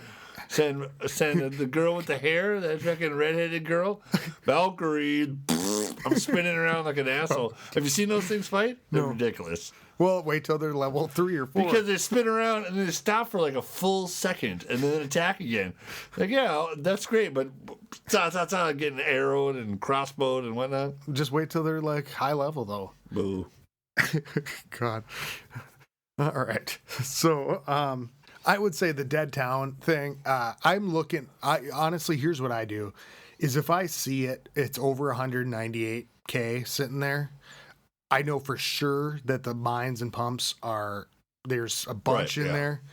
Send the girl with the hair, that fucking redheaded girl, Valkyrie. I'm spinning around like an asshole. Have you seen those things fight? They're ridiculous. Well, wait till they're level 3 or 4. Because they spin around and they stop for like a full second and then attack again. Like, yeah, that's great, but getting arrowed and crossbowed and whatnot. Just wait till they're like high level, though. Boo. God. All right. So, I would say the dead town thing. I'm looking. Honestly, here's what I do: is if I see it's over 198K sitting there, I know for sure that the mines and pumps there's a bunch in there,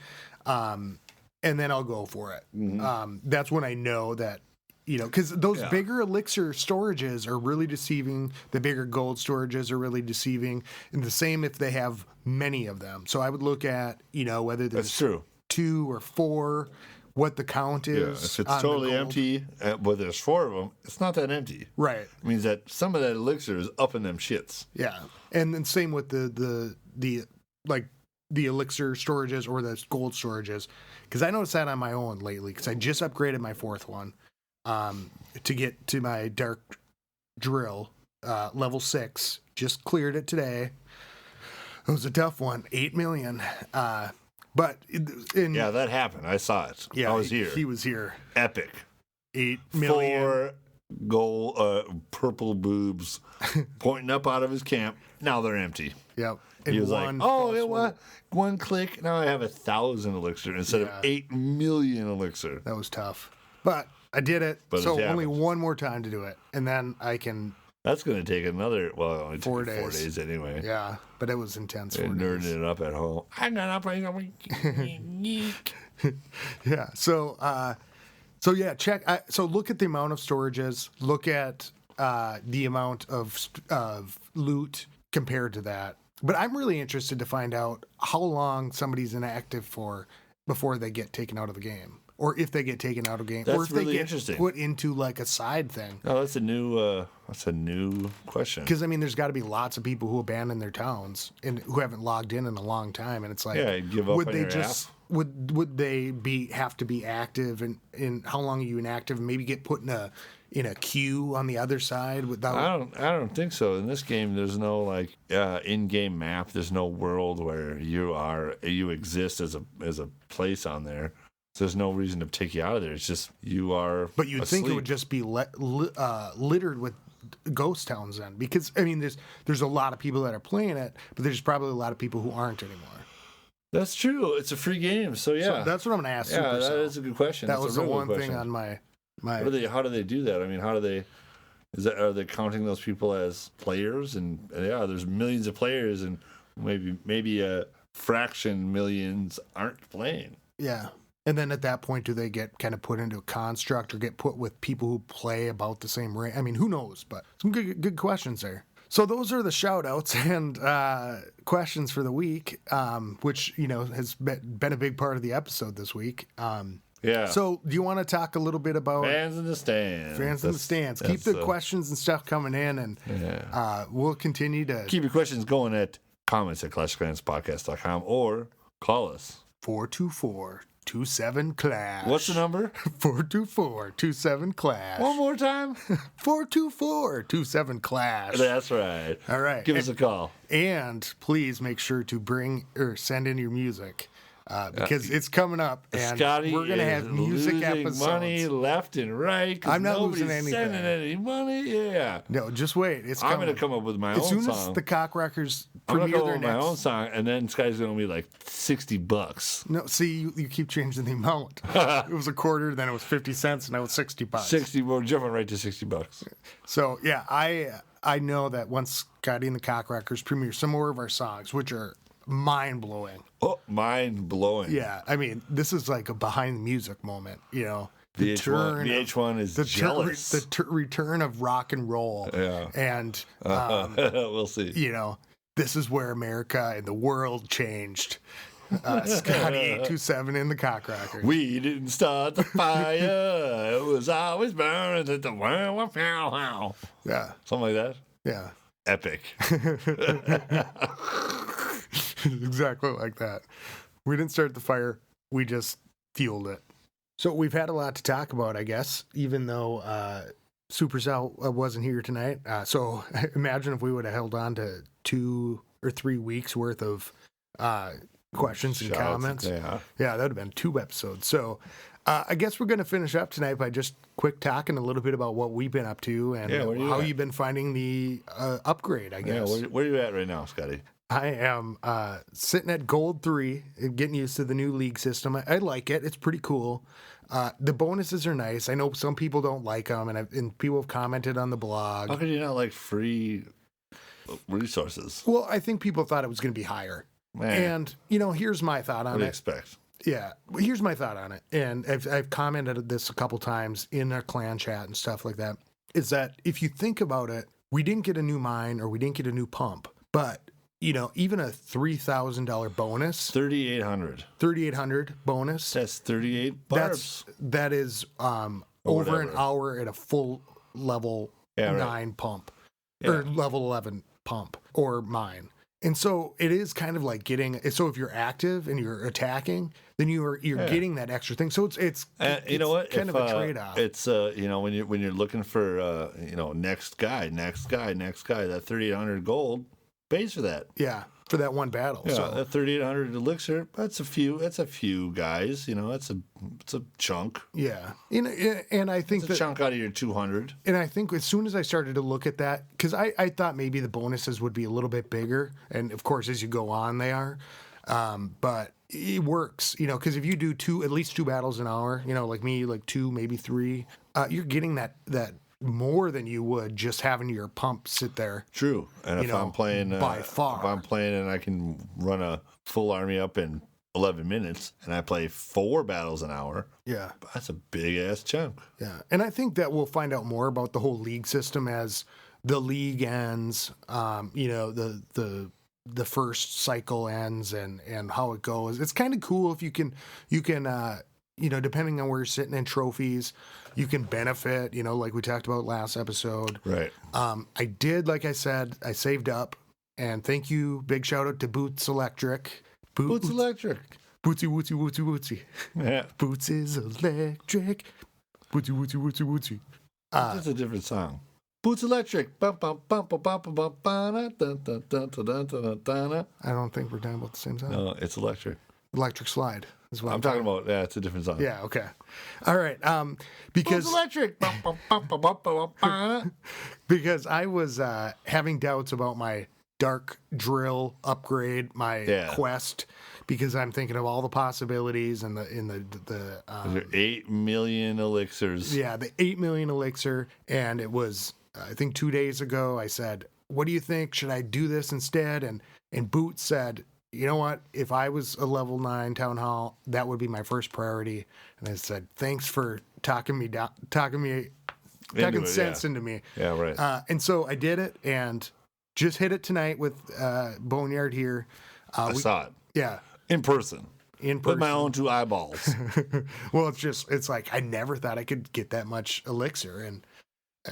and then I'll go for it. Mm-hmm. That's when I know that, because those bigger elixir storages are really deceiving. The bigger gold storages are really deceiving, and the same if they have many of them. So I would look at whether there's That's true. 2 or 4, what the count is. If it's totally empty, but there's 4 of them, it's not that empty. Right. It means that some of that elixir is up in them shits. Yeah, and then same with the elixir storages or the gold storages, because I noticed that on my own lately, because I just upgraded my 4th one to get to my dark drill level 6. Just cleared it today. It was a tough one, 8 million. But that happened. I saw it. Yeah, I was here. He was here. Epic. 8 million. 4 gold, purple boobs pointing up out of his camp. Now they're empty. Yep. He was like, one click. Now I have 1,000 elixir instead of 8 million elixir. That was tough. But I did it. So only one more time to do it. And then I can... That's going to take another, only 4 days. 4 days anyway. Yeah, but it was intense. 4 days. Nerding it up at home. I got up. Yeah. So check. So look at the amount of storages. Look at the amount of loot compared to that. But I'm really interested to find out how long somebody's inactive for before they get taken out of the game. Or if they get taken out of game, that's or if really they get interesting. Put into like a side thing. Oh, that's a new question. Because there's got to be lots of people who abandon their towns and who haven't logged in a long time, and it's like, give up would on they your just ass? Would they have to be active, and how long are you inactive? And maybe get put in a queue on the other side without. I don't think so. In this game, there's no in-game map. There's no world where you exist as a place on there. So there's no reason to take you out of there. It's just you are. But you'd think it would just be littered with ghost towns then, because there's a lot of people that are playing it, but there's probably a lot of people who aren't anymore. That's true. It's a free game, so yeah. So that's what I'm going to ask. Yeah, Supercell. that is a good question. That was the one thing on my. How do they do that? How do they? Are they counting those people as players? And there's millions of players, and maybe a fraction millions aren't playing. Yeah. And then at that point, do they get kind of put into a construct or get put with people who play about the same rate? Who knows? But some good questions there. So those are the shout outs and questions for the week, which, has been a big part of the episode this week. Yeah. So do you want to talk a little bit about fans in the stands? Keep the questions and stuff coming in, and we'll continue to keep your questions going at comments@clashclanspodcast.com or call us 424-27-CLASH. What's the number? 424-27-CLASH. One more time. 424-27-CLASH. That's right. All right. Give us a call. And please make sure to bring or send in your music. Because it's coming up, and Scotty we're going to have music episodes. Money left and right. I'm not losing anything. Sending any money. Yeah. No, just wait. It's I'm coming. going to come up with my own song. As soon as the Cockrockers I'm going to premiere come their up with my own next. song, and then Scotty's going to be like $60. No, see, you keep changing the amount. It was a quarter, then it was 50 cents, and now it's $60. 60. We're jumping right to $60. So yeah, I know that once Scotty and the Cockrockers premiere some more of our songs, which are mind blowing. Oh, mind blowing. Yeah, this is like a behind the music moment. VH1 is jealous. The return of rock and roll. Yeah. And we'll see. This is where America and the world changed. Scotty 827 in the Cockrocker. We didn't start the fire. It was always burning at the wow. Yeah. Something like that. Yeah. Epic. Exactly like that. We didn't start the fire. We just fueled it. So we've had a lot to talk about, I guess, even though Supercell wasn't here tonight. So imagine if we would have held on to 2 or 3 weeks worth of questions and comments. Yeah, that would have been 2 episodes. So I guess we're going to finish up tonight by just quick talking a little bit about what we've been up to and how you've been finding the upgrade, I guess. Yeah, where are you at right now, Scotty? I am sitting at Gold 3, getting used to the new league system. I like it. It's pretty cool. The bonuses are nice. I know some people don't like them, and people have commented on the blog. How could you not like free resources? Well, I think people thought it was going to be higher. Man. And, here's my thought on it. What do you expect? Yeah, here's my thought on it. And I've commented this a couple times in our clan chat and stuff like that, is that if you think about it, we didn't get a new mine or we didn't get a new pump, but even a $3,000 bonus. 3,800 bonus. That's 38 barbs. That is over an hour at a full level 9 pump. Or level 11 pump or mine. And so it is kind of like so if you're active and you're attacking, then you're getting that extra thing. So it's you know what? Kind of a trade-off. It's when you're looking for next guy, that 3,800 gold pays for that. Yeah, for that one battle. Yeah, so that 3,800 elixir, that's a few guys, it's a chunk. Yeah. And I think it's a chunk out of your 200. And I think as soon as I started to look at that, because I thought maybe the bonuses would be a little bit bigger, and of course as you go on they are, but it works, because if you do at least 2 battles an hour, like me, like 2, maybe 3, you're getting that more than you would just having your pump sit there. True. And if I'm playing by far, if I'm playing and I can run a full army up in 11 minutes and I play 4 battles an hour, that's a big ass chunk. Yeah. And I think that we'll find out more about the whole league system as the league ends, the first cycle ends and how it goes. It's kind of cool if you can depending on where you're sitting in trophies, you can benefit, like we talked about last episode. Right. I did, like I said, I saved up, and thank you. Big shout out to Boots Electric. Boots Electric. Bootsy, wootsy, wootsy, wootsy. Yeah. Boots is electric. Bootsy, wootsy, wootsy, wootsy. That's a different song. Boots Electric. I don't think we're talking about the same song. No, it's electric. Electric Slide is what I'm talking about. Yeah, it's a different song. Yeah, okay. All right. Because electric. Because I was having doubts about my dark drill upgrade, my quest, because I'm thinking of all the possibilities and the 8 million elixirs. Yeah, the 8 million elixir, and it was I think 2 days ago. I said, "What do you think? Should I do this instead?" And Boots said, "You know what? If I was a level 9 town hall, that would be my first priority." And I said, "Thanks for talking sense into me." Yeah, right. And so I did it, and just hit it tonight with Boneyard here. I saw it. Yeah, in person. With my own 2 eyeballs. Well, it's like I never thought I could get that much elixir, and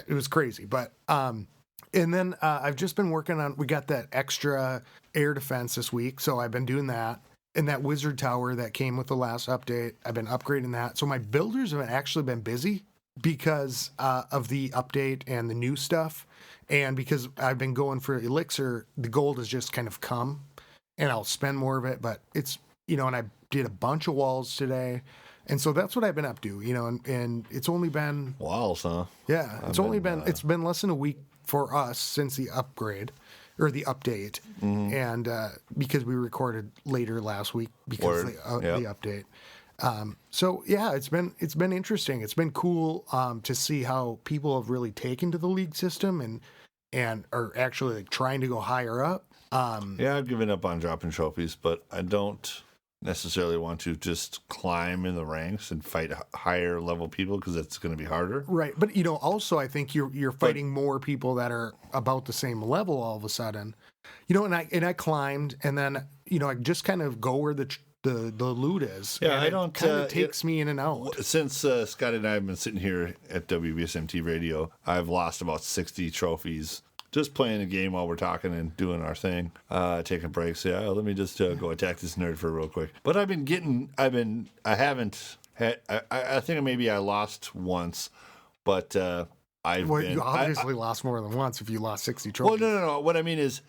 it was crazy. But and then I've just been working on. We got that extra air defense this week, so I've been doing that. And that wizard tower that came with the last update, I've been upgrading that. So my builders have actually been busy because of the update and the new stuff, and because I've been going for elixir, the gold has just kind of come, and I'll spend more of it. But it's and I did a bunch of walls today. And so that's what I've been up to, and it's only been walls, huh? Yeah, it's been less than a week for us since the upgrade or the update, and because we recorded later last week because of the update. So yeah, it's been interesting. It's been cool to see how people have really taken to the league system and are actually trying to go higher up. Yeah, I've given up on dropping trophies, but I don't necessarily want to just climb in the ranks and fight higher level people because it's going to be harder. Right, but also I think you're fighting more people that are about the same level all of a sudden. And I climbed, and then I just kind of go where the loot is. Yeah, and I don't. It kind of takes me in and out. Since Scott and I have been sitting here at WBSMT Radio, I've lost about 60 trophies just playing a game while we're talking and doing our thing, taking breaks. Yeah, let me just go attack this nerd for real quick. But I think maybe I lost once, but you obviously lost more than once if you lost 60 trophies. Well, no. What I mean is,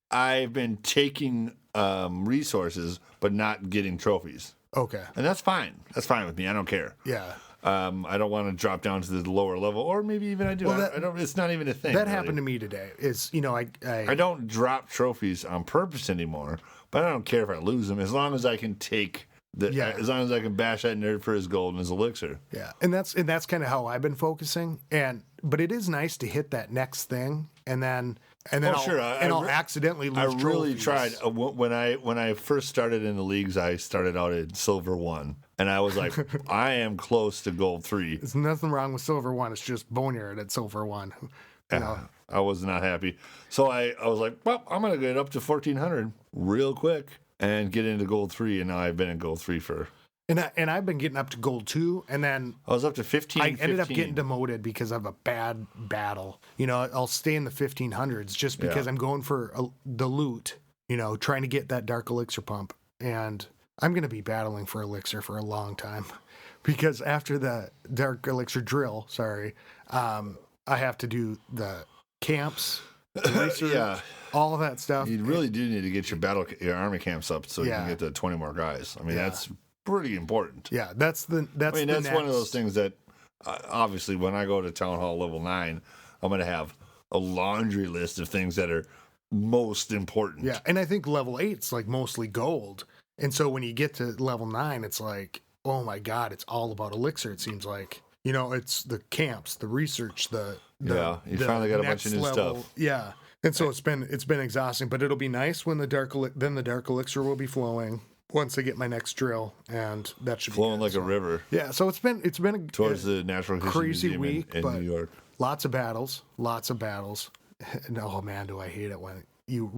I've been taking resources but not getting trophies. Okay. And that's fine. That's fine with me. I don't care. Yeah. I don't want to drop down to the lower level, or maybe even I do. Well, I don't. It's not even a thing. That happened to me today. I don't drop trophies on purpose anymore, but I don't care if I lose them as long as I can take as long as I can bash that nerd for his gold and his elixir. Yeah, and that's kind of how I've been focusing. But it is nice to hit that next thing, and then I'll accidentally lose. I really trophies. tried when I first started in the leagues. I started out at silver 1, and I was like, I am close to gold 3. There's nothing wrong with silver 1. It's just boneyard at silver 1. I was not happy, so I was like, well, I'm gonna get up to 1400 real quick and get into gold 3, and now I've been in gold 3 for. And I've been getting up to gold 2, and then I was up to 15. I ended up getting demoted because of a bad battle. I'll stay in the 1500s just because I'm going for the loot. Trying to get that dark elixir pump, and I'm going to be battling for elixir for a long time, because after the dark elixir drill, I have to do the camps, the research, all of that stuff. You really do need to get your army camps up so you can get the 20 more guys. I mean, that's pretty important. Yeah, that's one of those things that obviously when I go to Town Hall level 9, I'm going to have a laundry list of things that are most important. Yeah, and I think level 8's like mostly gold. And so when you get to level 9, it's like, oh my God, it's all about elixir, it seems like. It's the camps, the research, you finally got a bunch of new stuff. Yeah. And so it's been exhausting, but it'll be nice when the dark elixir will be flowing once I get my next drill, and that should be flowing like a river. Yeah, so it's been towards the Natural History crazy Museum week in New York. Lots of battles. And oh man, do I hate it when you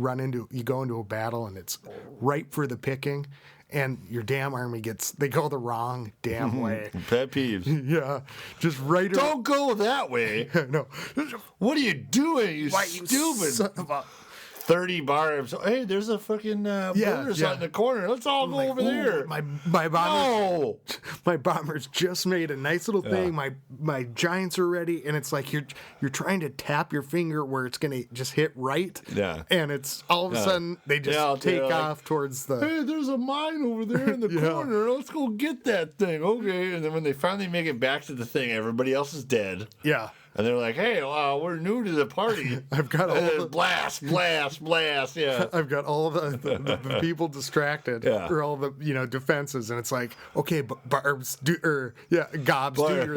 go into a battle and it's ripe for the picking, and your damn army they go the wrong damn way. Pet peeves. Yeah, just right. Don't go that way. No. What are you doing? You stupid. Son of a 30 barbs. Hey, there's a fucking builder shot in the corner. Let's all go over there. My bombers just made a nice little thing. My giants are ready, and it's like you're trying to tap your finger where it's gonna just hit right. Yeah. And it's all of a sudden they just take off towards the. Hey, there's a mine over there in the corner. Let's go get that thing. Okay. And then when they finally make it back to the thing, everybody else is dead. Yeah. And they're like, hey, we're new to the party. I've got all the blast, yeah. I've got all the people distracted, or all the defenses, and it's like, okay, Gobs, do your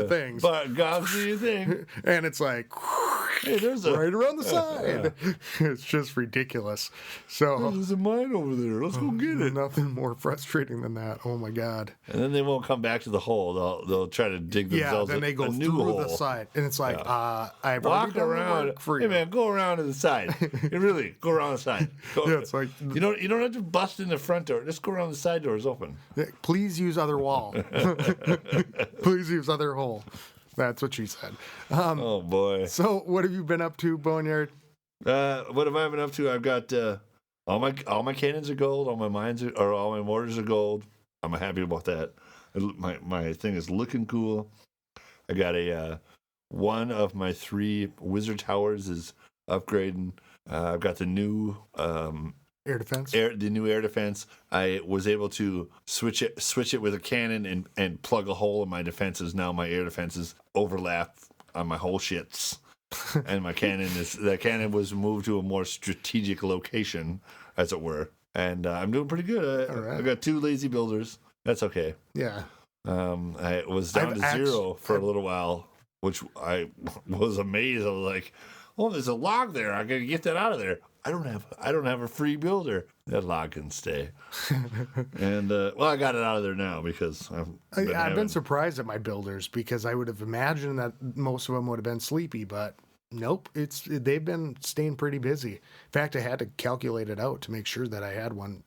things. But Gobs, do your thing. And it's like, hey, there's right around the side. It's just ridiculous. So there's a mine over there. Let's go get it. Nothing more frustrating than that. Oh my God. And then they won't come back to the hole. They'll try to dig themselves then they go a new through hole. The side, and it's like, I've walk around. For hey you. man, go around to the side. Really, go around the side. It's like you don't have to bust in the front door. Just go around the side door is open. Please use other wall. Please use other hole. That's what she said. Oh boy. So what have you been up to, Boneyard? What have I been up to? I've got all my cannons are gold. All my mines all my mortars are gold. I'm happy about that. My thing is looking cool. I got one of my 3 wizard towers is upgrading. I've got the new air defense. The new air defense. I was able to switch it with a cannon and plug a hole in my defenses. Now my air defenses overlap on my whole shits. And my cannon was moved to a more strategic location, as it were. And I'm doing pretty good. I got 2 lazy builders. That's okay. Yeah. I was down to 0 for a little while, which I was amazed. I was like, oh, there's a log there. I gotta get that out of there. I don't have a free builder. That log can stay. And I got it out of there now because I've been surprised at my builders because I would have imagined that most of them would have been sleepy, but nope, they've been staying pretty busy. In fact, I had to calculate it out to make sure that I had one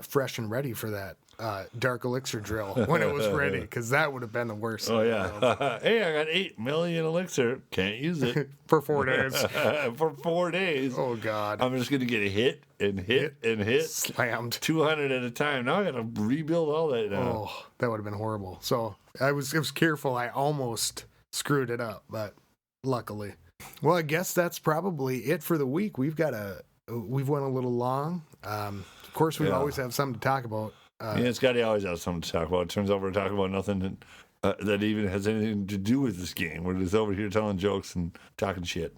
fresh and ready for that dark elixir drill when it was ready, because that would have been the worst. Oh yeah. Hey, I got 8 million elixir. Can't use it for 4 days. For 4 days. Oh God. I'm just gonna get a hit and hit. Slammed. 200 at a time. Now I gotta rebuild all that now. Oh, that would have been horrible. So I was careful. I almost screwed it up, but luckily. Well, I guess that's probably it for the week. We've went a little long. Of course, we always have something to talk about. Scotty always has something to talk about. It turns out we're talking about nothing that even has anything to do with this game. We're just over here telling jokes and talking shit.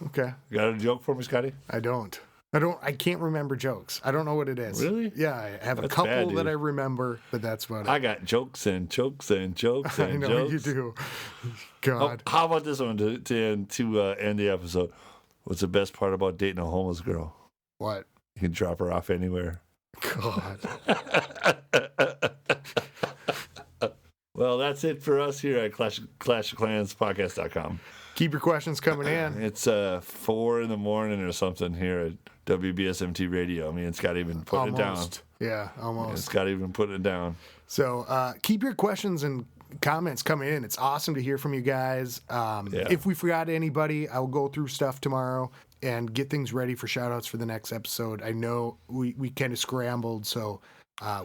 Okay. Got a joke for me, Scotty? I can't remember jokes. I don't know what it is. Really? Yeah, I have a couple that I remember, but that's about it. I got jokes and jokes and jokes and I know jokes. you do. God. How about this one to end the episode? What's the best part about dating a homeless girl? What? You can drop her off anywhere. God. Well, that's it for us here at ClashofClansPodcast.com. Keep your questions coming in. It's 4 a.m. or something here at WBSMT Radio. Me and Scott even putting it down. Yeah, almost. And Scott even putting it down. So keep your questions and comments coming in. It's awesome to hear from you guys. If we forgot anybody, I'll go through stuff tomorrow and get things ready for shout-outs for the next episode. I know we kind of scrambled, so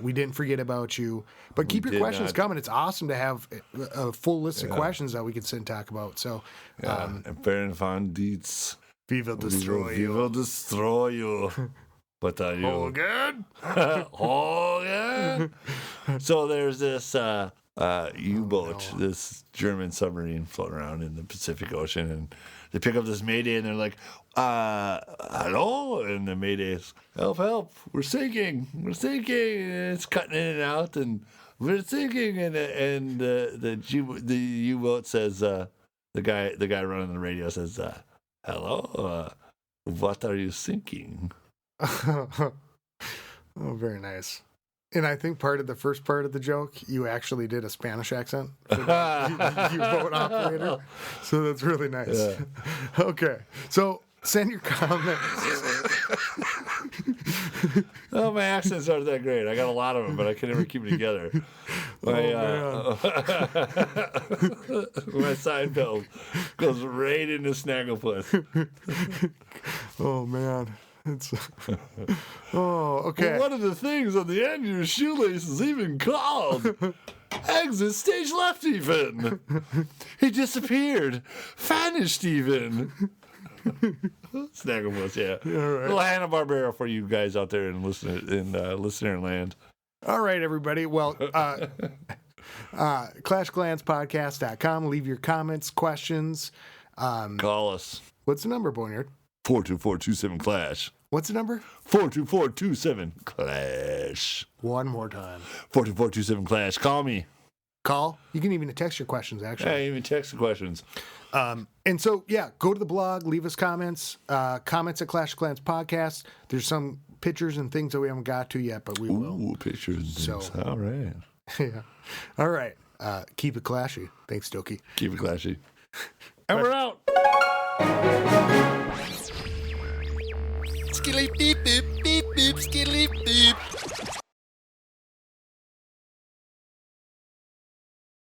we didn't forget about you. But keep your questions coming. It's awesome to have a full list of questions that we can sit and talk about. So, Baron von Dietz. Viva destroy you. Viva destroy you. What are you? Hogan? Hogan? So there's this U-boat, this German submarine floating around in the Pacific Ocean, and they pick up this mayday, and they're like, hello? And the mayday's, help, we're sinking, and it's cutting in and out, and we're sinking, and the U-boat says, the guy running the radio says, hello, what are you sinking? Oh, very nice. And I think the first part of the joke, you actually did a Spanish accent for the U-boat operator. So that's really nice. Yeah. Okay. So send your comments. Oh, my accents aren't that great. I got a lot of them, but I can never keep it together. My Seinfeld goes right into Snagglepuss. Oh, man. Okay. Well, one of the things on the end of your shoelace is even called exit stage left even. He disappeared. Vanished even. Snagglepuss, yeah. All right. Little Hanna-Barbera for you guys out there in listener land. All right, everybody. Well, ClashClansPodcast.com. Leave your comments, questions. Call us. What's the number, Boneyard? 424-27-CLASH. What's the number? 424-27-CLASH. One more time. 424-27-CLASH. Call me. Call? You can even text your questions, actually. Yeah, even text the questions. And so, go to the blog, leave us comments. Comments at Clash of Clans Podcast. There's some pictures and things that we haven't got to yet, but we will. Ooh, pictures and things. All right. Yeah. All right. Keep it clashy. Thanks, Doki. Keep it clashy. And we're out. Skilly beep beep beep beep skilly beep.